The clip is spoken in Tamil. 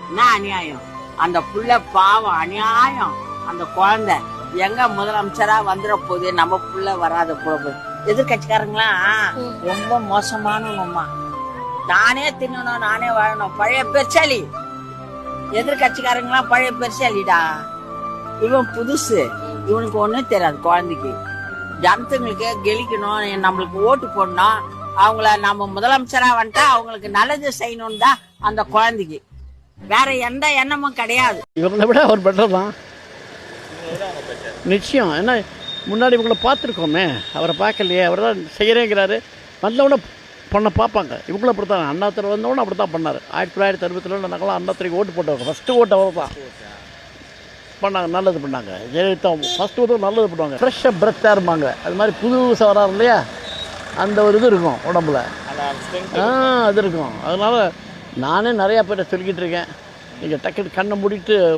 என்ன அநியாயம்? அந்த புள்ள பாவம், அநியாயம். அந்த குழந்தை எங்க முதலமைச்சரா வந்துட போகுது, நம்ம புள்ள வராத போகுது. எதிர்கட்சிக்காரங்களாம் ரொம்ப மோசமானவங்கம்மா. நானே தின்னணும், நானே வாழணும், பழைய பெருச்சாலி. எதிர்கட்சிக்காரங்களாம் பழைய பெருச்சாலிடா. இவன் புதுசு, இவனுக்கு ஒண்ணும் தெரியாது. குழந்தைக்கு ஜனத்துங்களுக்கு கெளிக்கணும், நம்மளுக்கு ஓட்டு போடணும், அவங்கள நம்ம முதலமைச்சரா வந்துட்டா அவங்களுக்கு நல்லது செய்யணும் தான் அந்த குழந்தைக்கு. வேற எந்த எண்ணமும் கிடையாது. இவங்களை விட அவர் பெட்டர் தான் நிச்சயம். ஏன்னா முன்னாடி இவங்களை பார்த்துருக்கோமே, அவரை பார்க்கலையே, அவர் தான் செய்கிறேங்கிறாரு. வந்தவொடனே பொண்ணை பார்ப்பாங்க. இவங்களும் அப்படி தான். அண்ணாத்துறை வந்தவொடனே அப்படி தான் பண்ணார். 1962 நாங்களாம் அண்ணாத்துறைக்கு ஓட்டு போட்டவங்க. ஃபஸ்ட்டு ஓட்டு அவர் தான் பண்ணாங்க, நல்லது பண்ணாங்க. ஜெயலலிதா ஃபஸ்ட்டு ஓட்டு நல்லது பண்ணுவாங்க. ஃப்ரெஷ்ஷாக பிரெத்தாக இருப்பாங்க. அது மாதிரி புதுசாக வராரு இல்லையா, அந்த ஒரு இது இருக்கும் உடம்புல. அது இருக்கும். அதனால் நானே நிறையா பேரை சொல்லிக்கிட்டு இருக்கேன். நீங்கள் டக்குனு கண்ணை மூடிட்டு